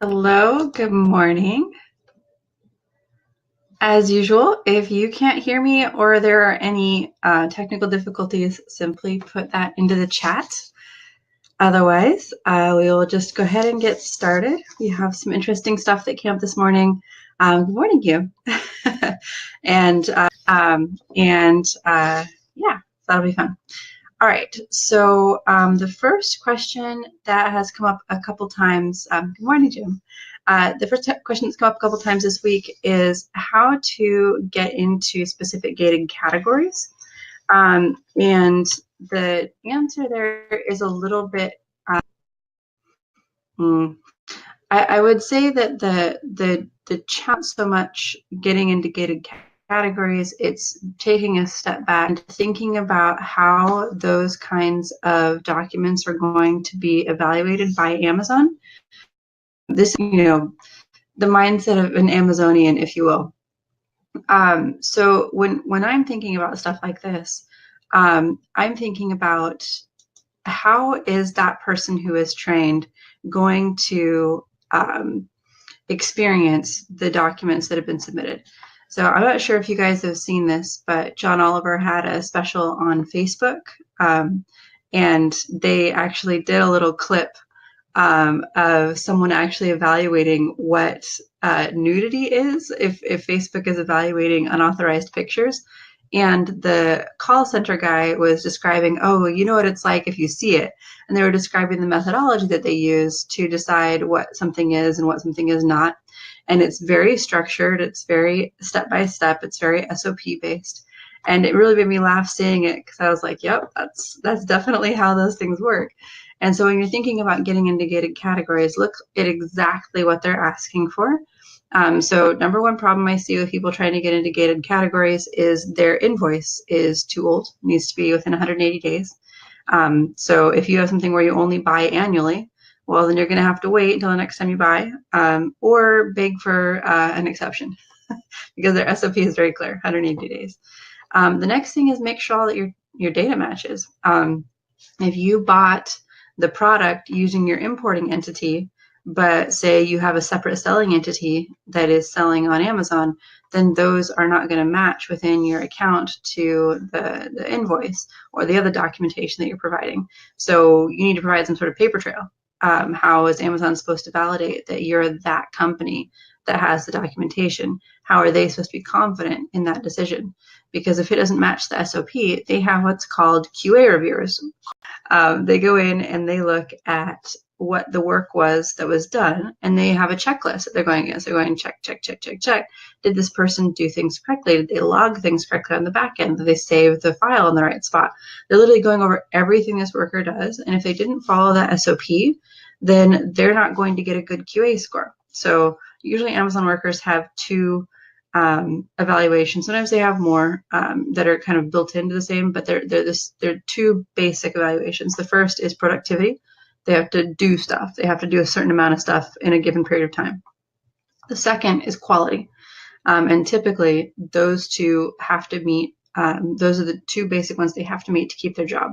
Hello, good morning. As usual, if you can't hear me or there are any technical difficulties, simply put that into the chat. Otherwise, we will just go ahead and get started. We have some interesting stuff that came up this morning. Good morning, you. and yeah, that'll be fun. All right, so the first question that has come up a couple times, good morning, Jim. The first question that's come up a couple times this week is how to get into specific gated categories. And the answer there is a little bit, I would say that the challenge so much getting into gated categories, it's taking a step back and thinking about how those kinds of documents are going to be evaluated by Amazon. This, the mindset of an Amazonian, if you will. So when I'm thinking about stuff like this, I'm thinking about how is that person who is trained going to experience the documents that have been submitted. So I'm not sure if you guys have seen this, but John Oliver had a special on Facebook, and they actually did a little clip of someone actually evaluating what nudity is if Facebook is evaluating unauthorized pictures. And the call center guy was describing, oh, you know what it's like if you see it. And they were describing the methodology that they use to decide what something is and what something is not. And it's very structured. It's very step by step. It's very SOP based. And it really made me laugh seeing it because I was like, yep, that's definitely how those things work. And so when you're thinking about getting into gated categories, look at exactly what they're asking for. So number one problem I see with people trying to get into gated categories is their invoice is too old, needs to be within 180 days. So if you have something where you only buy annually, well, then you're going to have to wait until the next time you buy, or beg for an exception because their SOP is very clear, 180 days. The next thing is make sure that your data matches. If you bought the product using your importing entity, but say you have a separate selling entity that is selling on Amazon, then those are not going to match within your account to the invoice or the other documentation that you're providing. So you need to provide some sort of paper trail. How is Amazon supposed to validate that you're that company that has the documentation? How are they supposed to be confident in that decision? Because if it doesn't match the SOP, they have what's called QA reviewers. They go in and they look at what the work was that was done, and they have a checklist that they're going against. They're going check, check, check, check, check. Did this person do things correctly? Did they log things correctly on the back end? Did they save the file in the right spot? They're literally going over everything this worker does, and if they didn't follow that SOP, then they're not going to get a good QA score. So usually Amazon workers have two evaluations. Sometimes they have more that are kind of built into the same, but they're two basic evaluations. The first is productivity. They have to do stuff. They have to do a certain amount of stuff in a given period of time. The second is quality. And typically those two have to meet, those are the two basic ones they have to meet to keep their job.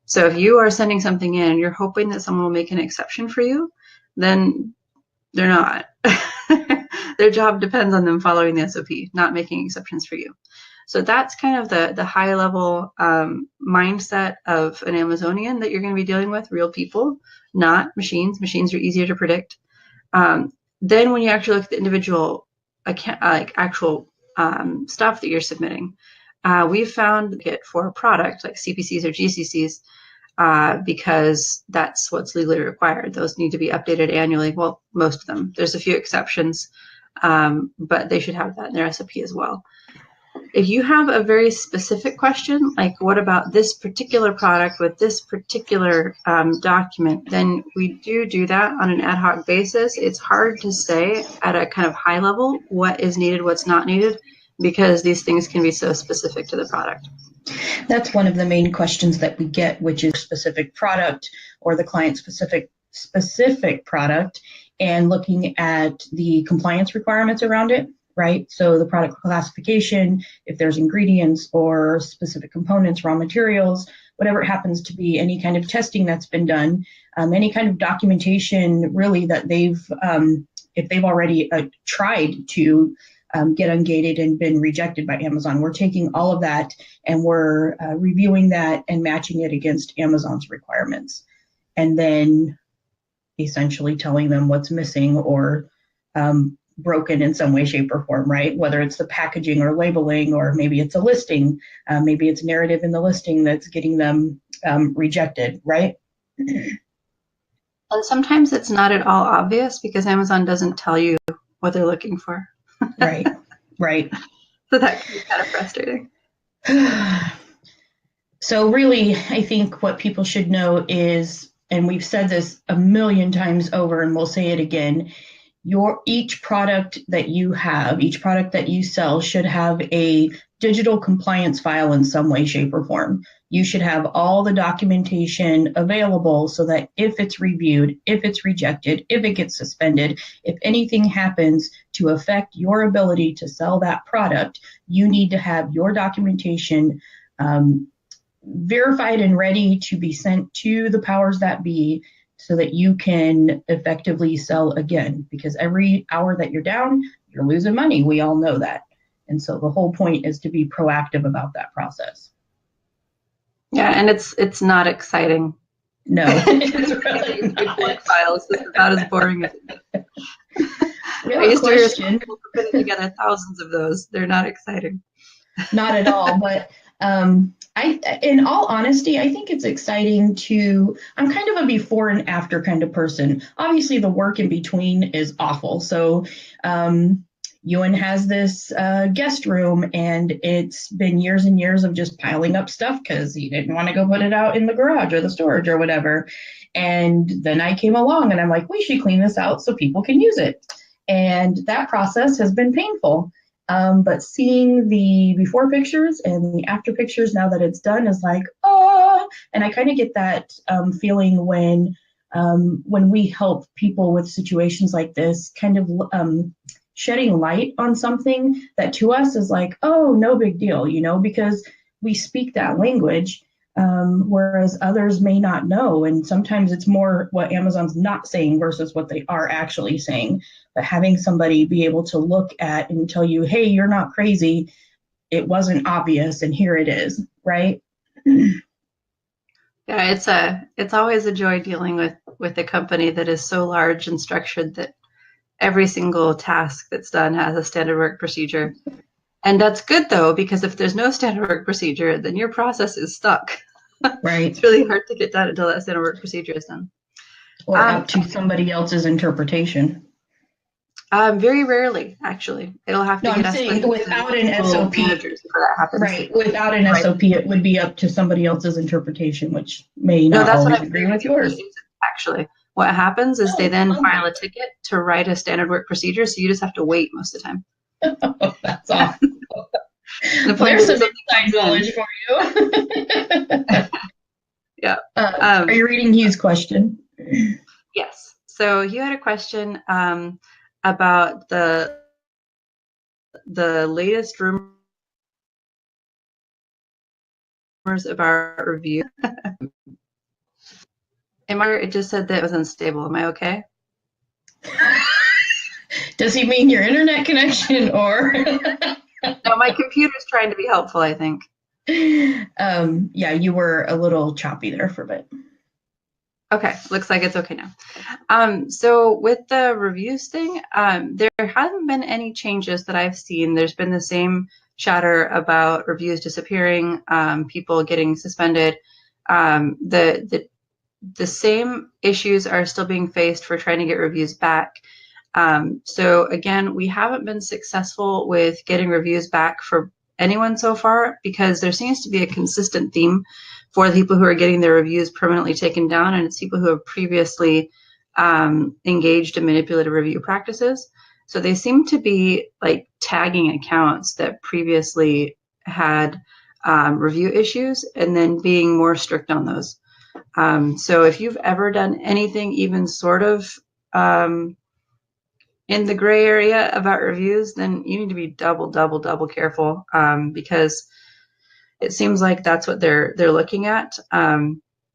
So if you are sending something in and you're hoping that someone will make an exception for you, then they're not. Their job depends on them following the SOP, not making exceptions for you. So that's kind of the high level mindset of an Amazonian that you're going to be dealing with, real people, not machines. Machines are easier to predict. Then when you actually look at the individual actual stuff that you're submitting, we've found it for a product like CPCs or GCCs, because that's what's legally required. Those need to be updated annually. Well, most of them. There's a few exceptions, but they should have that in their SOP as well. If you have a very specific question, like what about this particular product with this particular document, then we do that on an ad hoc basis. It's hard to say at a kind of high level what is needed, what's not needed, because these things can be so specific to the product. That's one of the main questions that we get, which is specific product or the client specific product, and looking at the compliance requirements around it. right? So the product classification, if there's ingredients or specific components, raw materials, whatever it happens to be, any kind of testing that's been done, any kind of documentation really that if they've already tried to get ungated and been rejected by Amazon, we're taking all of that and we're reviewing that and matching it against Amazon's requirements. And then essentially telling them what's missing or broken in some way, shape, or form, right? Whether it's the packaging or labeling, or maybe it's a listing, maybe it's narrative in the listing that's getting them rejected, right? And sometimes it's not at all obvious because Amazon doesn't tell you what they're looking for. Right, right. So that can be kind of frustrating. So really, I think what people should know is, and we've said this a million times over and we'll say it again, each product that you have, each product that you sell should have a digital compliance file in some way, shape, or form. You should have all the documentation available so that if it's reviewed, if it's rejected, if it gets suspended, if anything happens to affect your ability to sell that product, you need to have your documentation verified and ready to be sent to the powers that be so that you can effectively sell again. Because every hour that you're down, you're losing money. We all know that. And so the whole point is to be proactive about that process. Yeah, and it's not exciting. No, it's really not. Files. This is about as boring as it is. I used to hear people putting together thousands of those. They're not exciting. Not at all, but in all honesty, I think it's exciting I'm kind of a before and after kind of person. Obviously, the work in between is awful. So Ewan has this guest room, and it's been years and years of just piling up stuff because he didn't want to go put it out in the garage or the storage or whatever. And then I came along and I'm like, we should clean this out so people can use it. And that process has been painful. But seeing the before pictures and the after pictures now that it's done is like, oh, and I kind of get that feeling when we help people with situations like this, kind of shedding light on something that to us is like, oh, no big deal, because we speak that language, whereas others may not know. And sometimes it's more what Amazon's not saying versus what they are actually saying. But having somebody be able to look at and tell you, hey, you're not crazy, it wasn't obvious, and here it is, right? Yeah, it's always a joy dealing with a company that is so large and structured that every single task that's done has a standard work procedure. And that's good, though, because if there's no standard work procedure, then your process is stuck. Right. It's really hard to get done until that standard work procedure is done. Or up to somebody else's interpretation. Very rarely, actually. It'll have to get escalated without an SOP. Managers before that happens. Right. Without an SOP, it would be up to somebody else's interpretation, which may not always agree with yours. Actually, what happens is they then file a ticket to write a standard work procedure, so you just have to wait most of the time. Oh, that's awesome. There's some inside knowledge for you. Yeah. Are you reading Hugh's question? Yes. So Hugh had a question about the latest rumors of our review. It just said that it was unstable. Am I okay? Does he mean your internet connection or? No, my computer's trying to be helpful, I think. Yeah, you were a little choppy there for a bit. Okay, looks like it's okay now. So with the reviews thing, there haven't been any changes that I've seen. There's been the same chatter about reviews disappearing, people getting suspended. The same issues are still being faced for trying to get reviews back. So again, we haven't been successful with getting reviews back for anyone so far because there seems to be a consistent theme for the people who are getting their reviews permanently taken down, and it's people who have previously engaged in manipulative review practices. So they seem to be like tagging accounts that previously had review issues and then being more strict on those. So if you've ever done anything even sort of in the gray area about reviews, then you need to be double careful, because it seems like that's what they're looking at,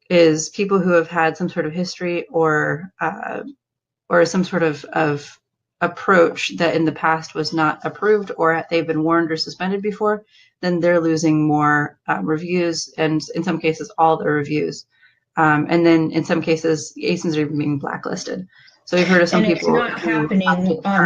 is people who have had some sort of history or some sort of approach that in the past was not approved, or they've been warned or suspended before. Then they're losing more reviews, and in some cases all their reviews, and then in some cases ASINs are even being blacklisted. So we've heard of some and it's people not happening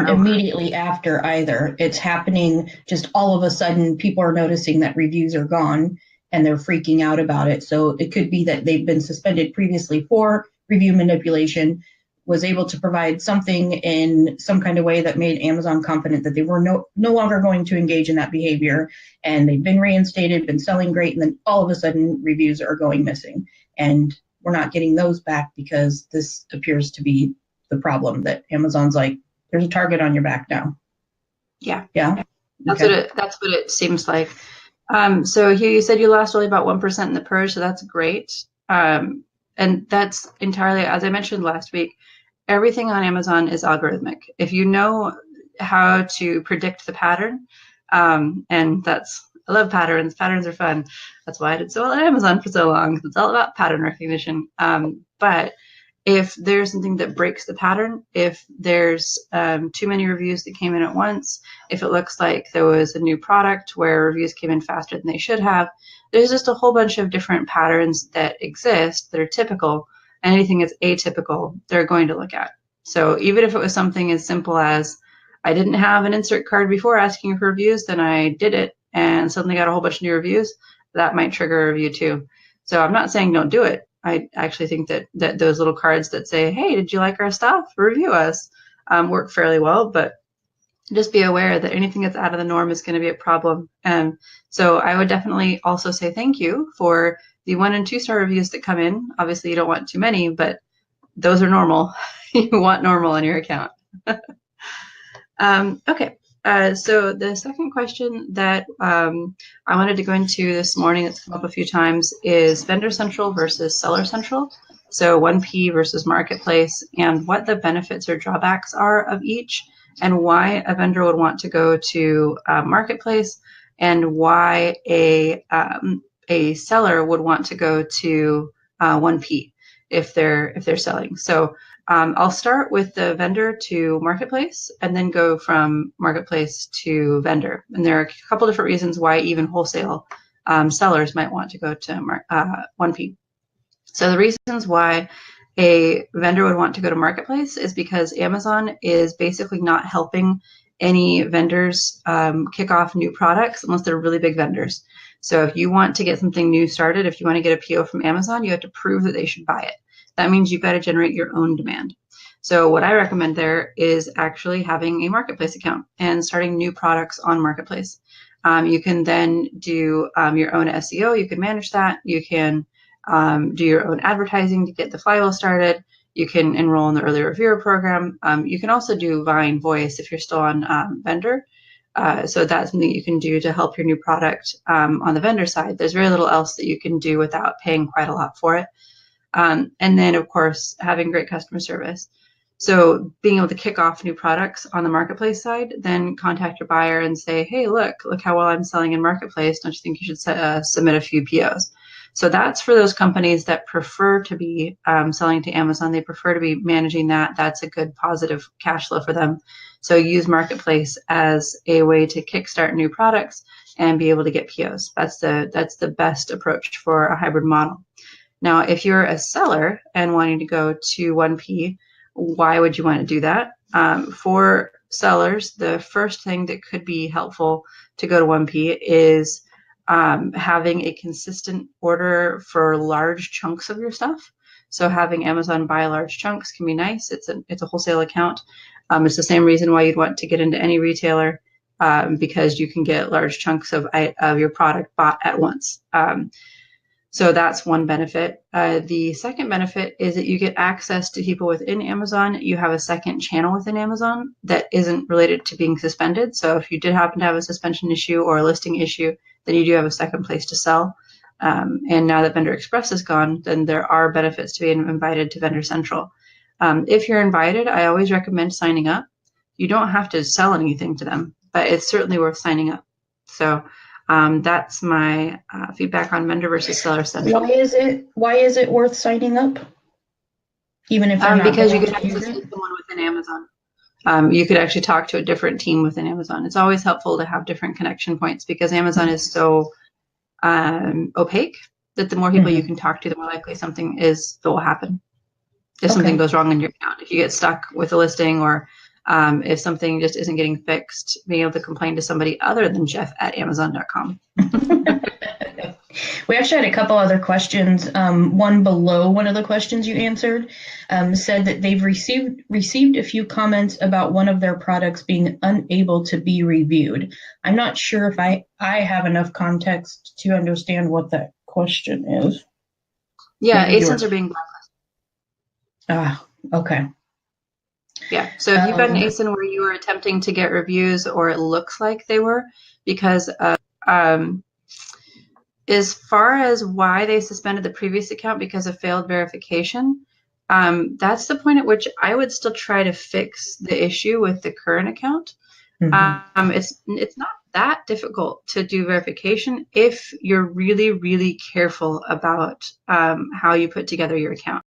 immediately after either. It's happening just all of a sudden. People are noticing that reviews are gone and they're freaking out about it. So it could be that they've been suspended previously for review manipulation, was able to provide something in some kind of way that made Amazon confident that they were no longer going to engage in that behavior, and they've been reinstated, been selling great, and then all of a sudden reviews are going missing. And we're not getting those back because this appears to be the problem, that Amazon's like, there's a target on your back now. Yeah. That's what it seems like. So Hugh, you said you lost only about 1% in the purge, so that's great. And that's entirely, as I mentioned last week, everything on Amazon is algorithmic. If you know how to predict the pattern, and that's, I love patterns. Patterns are fun. That's why I did so well at Amazon for so long. It's all about pattern recognition. But if there's something that breaks the pattern, if there's too many reviews that came in at once, if it looks like there was a new product where reviews came in faster than they should have, there's just a whole bunch of different patterns that exist that are typical. Anything that's atypical, they're going to look at. So even if it was something as simple as, I didn't have an insert card before asking for reviews, then I did it and suddenly got a whole bunch of new reviews, that might trigger a review too. So I'm not saying don't do it. I actually think that those little cards that say, hey, did you like our stuff? Review us, work fairly well, but just be aware that anything that's out of the norm is going to be a problem. And so I would definitely also say thank you for the 1 and 2 star reviews that come in. Obviously you don't want too many, but those are normal. You want normal on your account. Okay. So the second question that I wanted to go into this morning, that's come up a few times, is Vendor Central versus Seller Central. So 1P versus Marketplace, and what the benefits or drawbacks are of each, and why a vendor would want to go to Marketplace, and why a seller would want to go to 1P if they're selling. So I'll start with the vendor to Marketplace and then go from Marketplace to vendor. And there are a couple different reasons why even wholesale sellers might want to go to 1P. So the reasons why a vendor would want to go to Marketplace is because Amazon is basically not helping any vendors kick off new products unless they're really big vendors. So if you want to get something new started, if you want to get a PO from Amazon, you have to prove that they should buy it. That means you've got to generate your own demand. So what I recommend there is actually having a Marketplace account and starting new products on Marketplace. You can then do your own SEO. You can manage that. You can do your own advertising to get the flywheel started. You can enroll in the early reviewer program. You can also do Vine Voice if you're still on vendor. So that's something you can do to help your new product on the vendor side. There's very little else that you can do without paying quite a lot for it. And then, of course, having great customer service. So being able to kick off new products on the Marketplace side, then contact your buyer and say, hey, look how well I'm selling in Marketplace. Don't you think you should submit a few POs? So that's for those companies that prefer to be selling to Amazon. They prefer to be managing that. That's a good positive cash flow for them. So use Marketplace as a way to kickstart new products and be able to get POs. That's the best approach for a hybrid model. Now, if you're a seller and wanting to go to 1P, why would you want to do that? For sellers, the first thing that could be helpful to go to 1P is having a consistent order for large chunks of your stuff. So having Amazon buy large chunks can be nice. It's a wholesale account. It's the same reason why you'd want to get into any retailer, because you can get large chunks of your product bought at once. So that's one benefit. The second benefit is that you get access to people within Amazon. You have a second channel within Amazon that isn't related to being suspended. So if you did happen to have a suspension issue or a listing issue, then you do have a second place to sell. And now that Vendor Express is gone, then there are benefits to being invited to Vendor Central. If you're invited, I always recommend signing up. You don't have to sell anything to them, but it's certainly worth signing up. So that's my feedback on Vendor versus Seller Central. Why is it worth signing up? Even if they're not because you going can to use access it? someone within Amazon. You could actually talk to a different team within Amazon. It's always helpful to have different connection points because Amazon is so opaque that the more people you can talk to, the more likely something will happen. If something goes wrong in your account, if you get stuck with a listing, or if something just isn't getting fixed, being able to complain to somebody other than Jeff at Amazon.com. We actually had a couple other questions. One below one of the questions you answered said that they've received a few comments about one of their products being unable to be reviewed. I'm not sure if I have enough context to understand what that question is. Yeah, ASINs are being blacklisted. Ah, okay. Yeah, so if you've got an ASIN where you were attempting to get reviews, or it looks like they were, because of as far as why they suspended the previous account because of failed verification, that's the point at which I would still try to fix the issue with the current account. It's not that difficult to do verification if you're really, really careful about how you put together your account.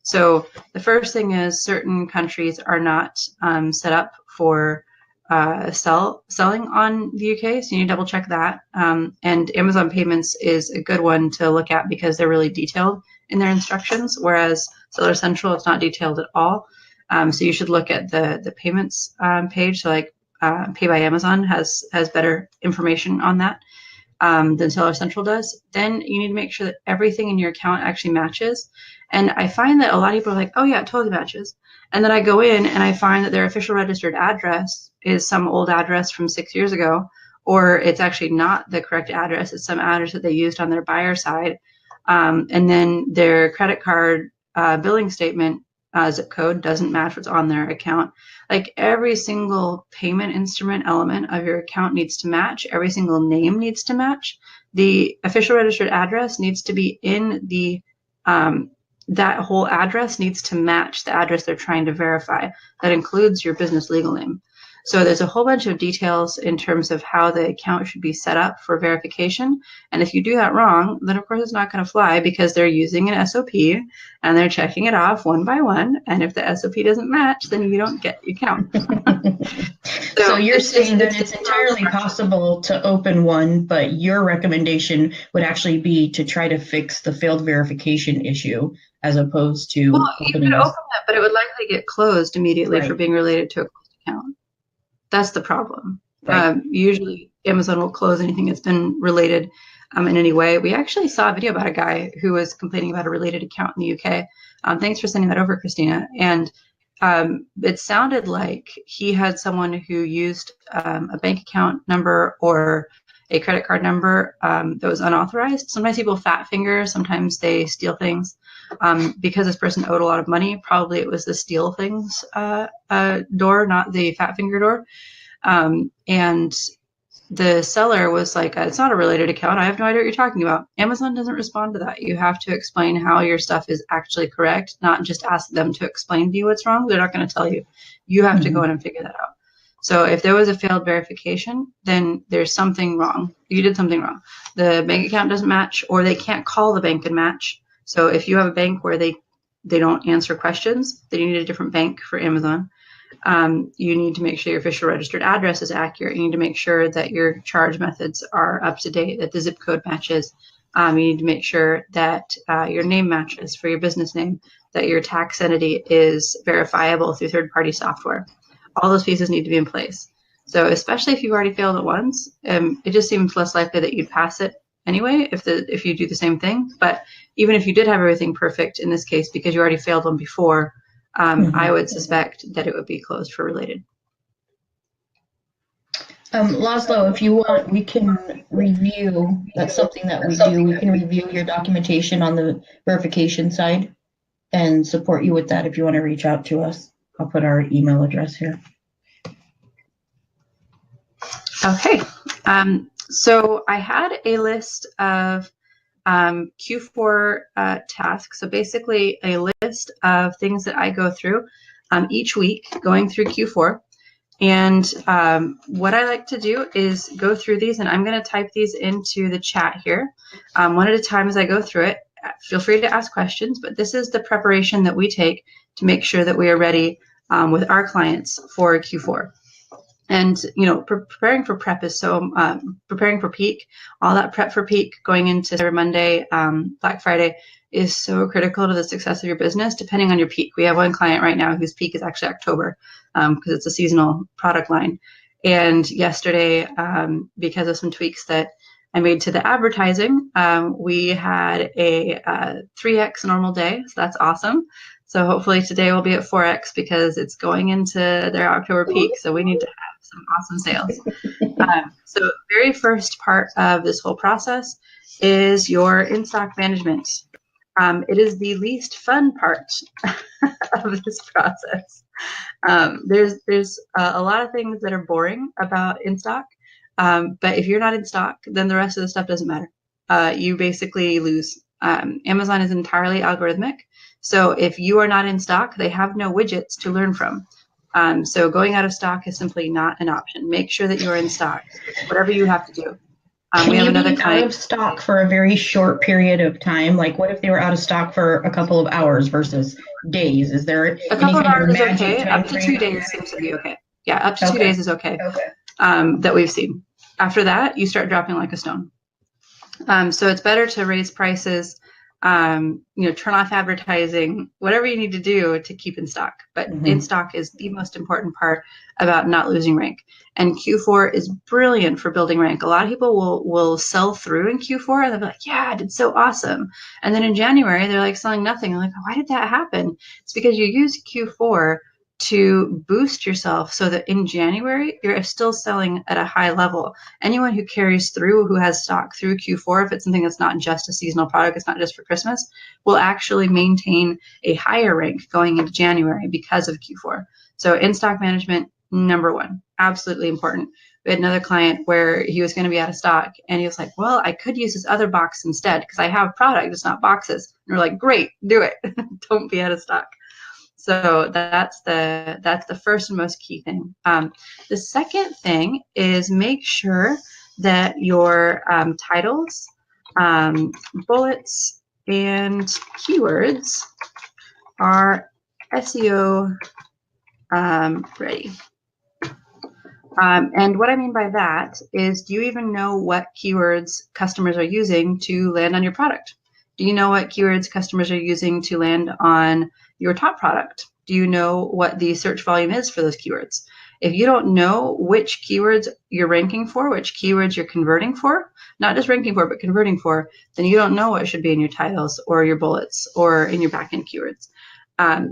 So the first thing is certain countries are not set up for selling on the UK, so you need to double check that. And Amazon Payments is a good one to look at because they're really detailed in their instructions, whereas Seller Central is not detailed at all. So you should look at the payments page. So like Pay by Amazon has better information on that than Seller Central does. Then you need to make sure that everything in your account actually matches. And I find that a lot of people are like, oh yeah, it totally matches. And then I go in and I find that their official registered address is some old address from 6 years ago, or it's actually not the correct address. It's some address that they used on their buyer side. And then their credit card billing statement zip code doesn't match what's on their account. Like every single payment instrument element of your account needs to match. Every single name needs to match. The official registered address needs to be in the that whole address needs to match the address they're trying to verify. That includes your business legal name. So there's a whole bunch of details in terms of how the account should be set up for verification. And if you do that wrong, then of course it's not going to fly because they're using an SOP and they're checking it off one by one. And if the SOP doesn't match, then you don't get your account. So you're saying that it's entirely possible to open one, but your recommendation would actually be to try to fix the failed verification issue as opposed to you could open it, but it would likely get closed immediately for being related to a closed account. That's the problem. Right. Usually Amazon will close anything that's been related in any way. We actually saw a video about a guy who was complaining about a related account in the UK. Thanks for sending that over, Christina. And it sounded like he had someone who used a bank account number or a credit card number that was unauthorized. Sometimes people fat finger, sometimes they steal things. Because this person owed a lot of money, probably it was the steal things door, not the fat finger door. And the seller was like, it's not a related account. I have no idea what you're talking about. Amazon doesn't respond to that. You have to explain how your stuff is actually correct, not just ask them to explain to you what's wrong. They're not going to tell you. You have to go in and figure that out. So if there was a failed verification, then there's something wrong. You did something wrong. The bank account doesn't match, or they can't call the bank and match. So if you have a bank where they don't answer questions, then you need a different bank for Amazon. You need to make sure your official registered address is accurate. You need to make sure that your charge methods are up to date, that the zip code matches. You need to make sure that your name matches for your business name, that your tax entity is verifiable through third-party software. All those pieces need to be in place. So especially if you've already failed it once, it just seems less likely that you'd pass it anyway if you do the same thing. But even if you did have everything perfect in this case, because you already failed one before, I would suspect that it would be closed for related. Laszlo, if you want, we can review. That's something that we do. We can review your documentation on the verification side and support you with that if you want to reach out to us. I'll put our email address here. Okay. So I had a list of Q4 tasks. So basically a list of things that I go through each week going through Q4 And what I like to do is go through these, and I'm going to type these into the chat here. One at a time as I go through it. Feel free to ask questions, but this is the preparation that we take to make sure that we are ready with our clients for Q4. And, preparing for prep is so, preparing for peak, all that prep for peak going into Cyber Monday, Black Friday is so critical to the success of your business, depending on your peak. We have one client right now whose peak is actually October because it's a seasonal product line. And yesterday, because of some tweaks that I made to the advertising, we had a 3x normal day. So that's awesome. So hopefully today will be at 4x because it's going into their October peak. So we need to have some awesome sales. So the very first part of this whole process is your in-stock management. It is the least fun part of this process. There's a lot of things that are boring about in-stock, but if you're not in stock, then the rest of the stuff doesn't matter. You basically lose. Amazon is entirely algorithmic. So if you are not in stock, they have no widgets to learn from. So going out of stock is simply not an option. Make sure that you are in stock, whatever you have to do. We have another client out of stock for a very short period of time. Like, what if they were out of stock for a couple of hours versus days? Is there a couple of hours is okay? Up to 2 days seems to be okay. Yeah, up to 2 days is okay. That we've seen. After that, you start dropping like a stone. So it's better to raise prices, turn off advertising, whatever you need to do to keep in stock. But in stock is the most important part about not losing rank. And Q4 is brilliant for building rank. A lot of people will sell through in Q4 and they'll be like, yeah, I did so awesome. And then in January, they're like selling nothing. I'm like, why did that happen? It's because you use Q4 to boost yourself so that in January, you're still selling at a high level. Anyone who carries through, who has stock through Q4, if it's something that's not just a seasonal product, it's not just for Christmas, will actually maintain a higher rank going into January because of Q4. So in-stock management, number one, absolutely important. We had another client where he was going to be out of stock and he was like, well, I could use this other box instead because I have product, it's not boxes. And we're like, great, do it. Don't be out of stock. So that's the first and most key thing. The second thing is make sure that your titles, bullets, and keywords are SEO ready. And what I mean by that is, do you even know what keywords customers are using to land on your product? Do you know what keywords customers are using to land on your top product? Do you know what the search volume is for those keywords? If you don't know which keywords you're ranking for, which keywords you're converting for, not just ranking for, but converting for, then you don't know what should be in your titles or your bullets or in your backend keywords.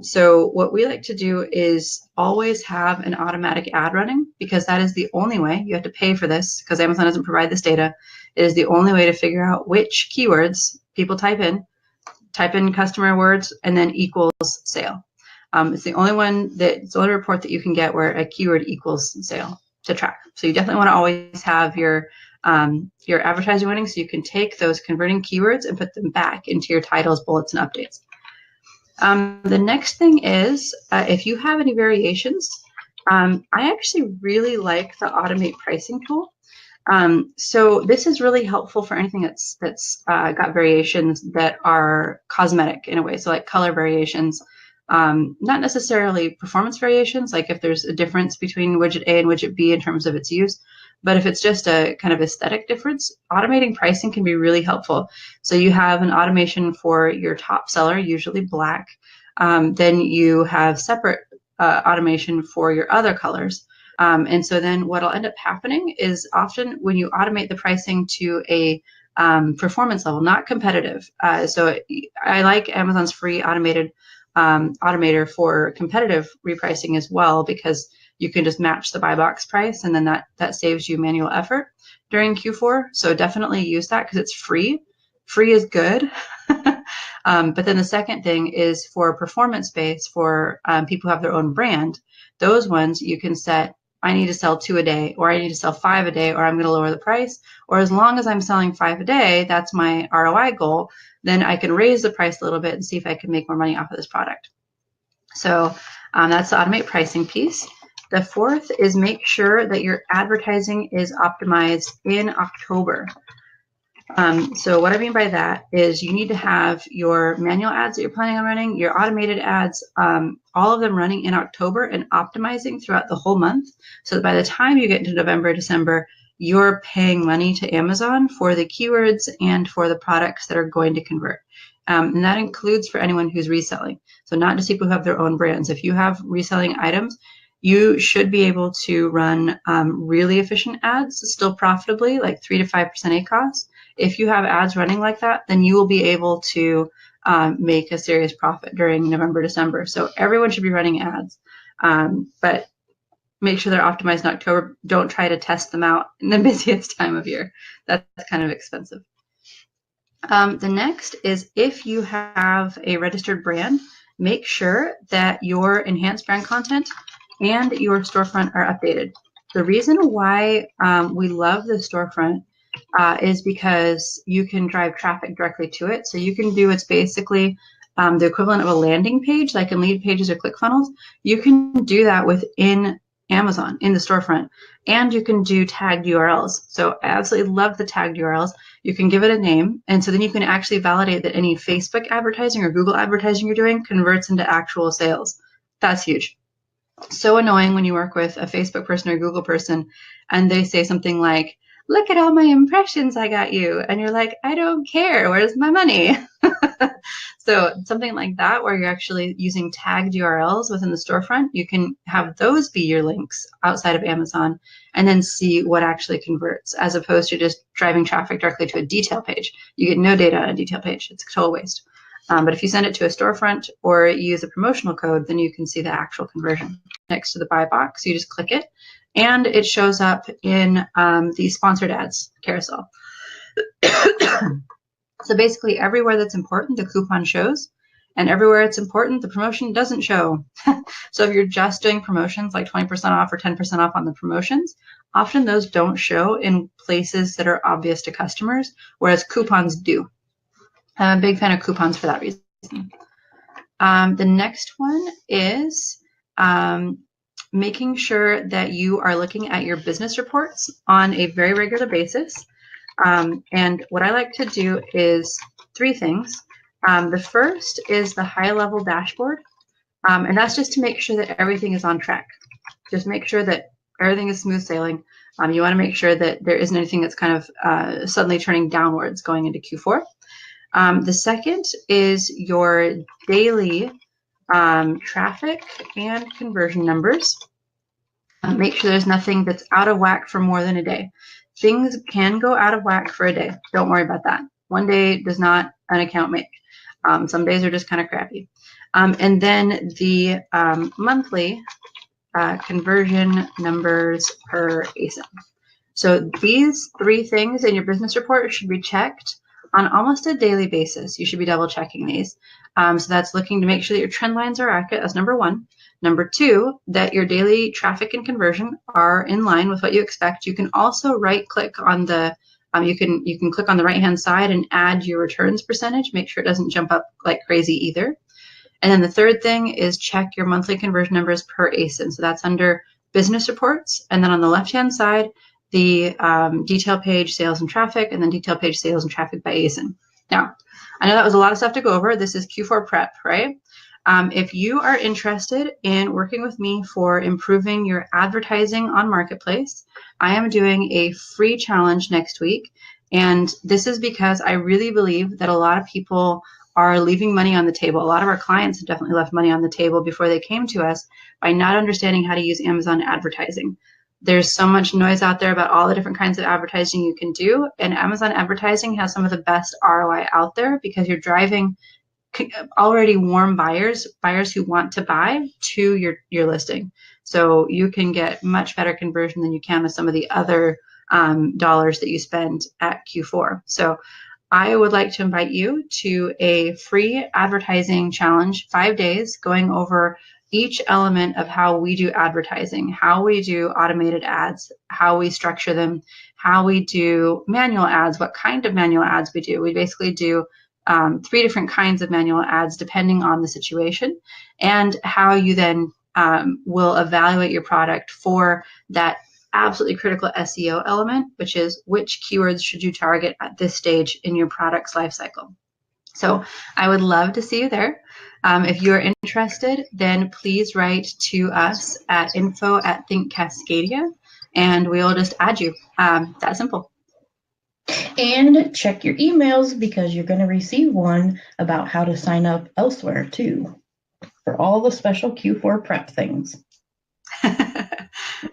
So what we like to do is always have an automatic ad running, because that is the only way. You have to pay for this because Amazon doesn't provide this data. It is the only way to figure out which keywords people type in customer words, and then equals sale. It's the only report that you can get where a keyword equals sale to track. So you definitely want to always have your advertising running so you can take those converting keywords and put them back into your titles, bullets, and updates. The next thing is if you have any variations, I actually really like the Automate Pricing tool. So this is really helpful for anything that's got variations that are cosmetic in a way. So like color variations, not necessarily performance variations, like if there's a difference between widget A and widget B in terms of its use, but if it's just a kind of aesthetic difference, automating pricing can be really helpful. So you have an automation for your top seller, usually black. Then you have separate automation for your other colors. And so then what'll end up happening is often when you automate the pricing to a performance level, not competitive. So I like Amazon's free automated automator for competitive repricing as well, because you can just match the buy box price, and then that saves you manual effort during Q4. So definitely use that because it's free. Free is good. But then the second thing is for performance based, for people who have their own brand. Those ones you can set, I need to sell 2 a day, or I need to sell 5 a day, or I'm going to lower the price. Or as long as I'm selling 5 a day, that's my ROI goal, then I can raise the price a little bit and see if I can make more money off of this product. So that's the Automate Pricing piece. The fourth is make sure that your advertising is optimized in October. So what I mean by that is you need to have your manual ads that you're planning on running, your automated ads, all of them running in October and optimizing throughout the whole month. So that by the time you get into November, December, you're paying money to Amazon for the keywords and for the products that are going to convert. And that includes for anyone who's reselling. So not just people who have their own brands. If you have reselling items, you should be able to run really efficient ads still profitably, like 3 to 5% ACoS. If you have ads running like that, then you will be able to make a serious profit during November, December. So everyone should be running ads, but make sure they're optimized in October. Don't try to test them out in the busiest time of year. That's kind of expensive. The next is if you have a registered brand, make sure that your enhanced brand content and your storefront are updated. The reason why we love the storefront is because you can drive traffic directly to it. So you can do, it's basically the equivalent of a landing page, like in Leadpages or ClickFunnels. You can do that within Amazon in the storefront, and you can do tagged URLs. So I absolutely love the tagged URLs. You can give it a name, and so then you can actually validate that any Facebook advertising or Google advertising you're doing converts into actual sales. That's huge. So annoying when you work with a Facebook person or a Google person and they say something like, look at all my impressions I got you. And you're like, I don't care. Where's my money? So something like that, where you're actually using tagged URLs within the storefront, you can have those be your links outside of Amazon and then see what actually converts, as opposed to just driving traffic directly to a detail page. You get no data on a detail page. It's a total waste. But if you send it to a storefront or use a promotional code, then you can see the actual conversion. Next to the buy box, you just click it, and it shows up in the sponsored ads carousel. So basically everywhere that's important, the coupon shows, and everywhere it's important, the promotion doesn't show. So if you're just doing promotions like 20% off or 10% off on the promotions, often those don't show in places that are obvious to customers, whereas coupons do. I'm a big fan of coupons for that reason. The next one is making sure that you are looking at your business reports on a very regular basis. And what I like to do is 3 things. The first is the high-level dashboard, and that's just to make sure that everything is on track. Just make sure that everything is smooth sailing. You want to make sure that there isn't anything that's kind of suddenly turning downwards going into Q4. The second is your daily traffic and conversion numbers. Make sure there's nothing that's out of whack for more than a day. Things can go out of whack for a day. Don't worry about that. One day does not an account make. Some days are just kind of crappy. And then the monthly conversion numbers per ASIN. So these 3 things in your business report should be checked on almost a daily basis. You should be double checking these. So that's looking to make sure that your trend lines are accurate. That's number 1. Number 2, that your daily traffic and conversion are in line with what you expect. You can also right click on the, you can click on the right hand side and add your returns percentage. Make sure it doesn't jump up like crazy either. And then the third thing is check your monthly conversion numbers per ASIN. So that's under business reports. And then on the left hand side, the detail page sales and traffic, and then detail page sales and traffic by ASIN. Now, I know that was a lot of stuff to go over. This is Q4 prep, right? If you are interested in working with me for improving your advertising on Marketplace, I am doing a free challenge next week. And this is because I really believe that a lot of people are leaving money on the table. A lot of our clients have definitely left money on the table before they came to us by not understanding how to use Amazon advertising. There's so much noise out there about all the different kinds of advertising you can do, and Amazon advertising has some of the best ROI out there because you're driving already warm buyers who want to buy to your listing. So you can get much better conversion than you can with some of the other dollars that you spend at Q4. So I would like to invite you to a free advertising challenge, 5 days, going over each element of how we do advertising, how we do automated ads, how we structure them, how we do manual ads, what kind of manual ads we do. We basically do 3 different kinds of manual ads depending on the situation, and how you then will evaluate your product for that absolutely critical SEO element, which is which keywords should you target at this stage in your product's life cycle. So I would love to see you there. If you're interested, then please write to us at info@thinkcascadia, and we'll just add you. That simple. And check your emails because you're going to receive one about how to sign up elsewhere too for all the special Q4 prep things.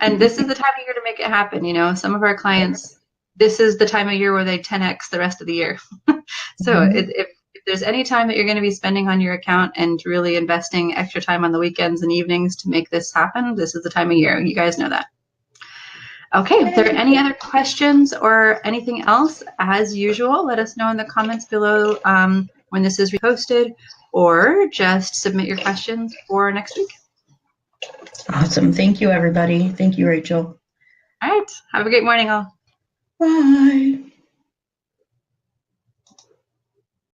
And this is the time of year to make it happen. You know, some of our clients, this is the time of year where they 10x the rest of the year. So if there's any time that you're going to be spending on your account and really investing extra time on the weekends and evenings to make this happen, this is the time of year. You guys know that. Okay, if there are any other questions or anything else, as usual, let us know in the comments below when this is reposted, or just submit your questions for next week. Awesome. Thank you, everybody. Thank you, Rachel. All right. Have a great morning, all. Bye.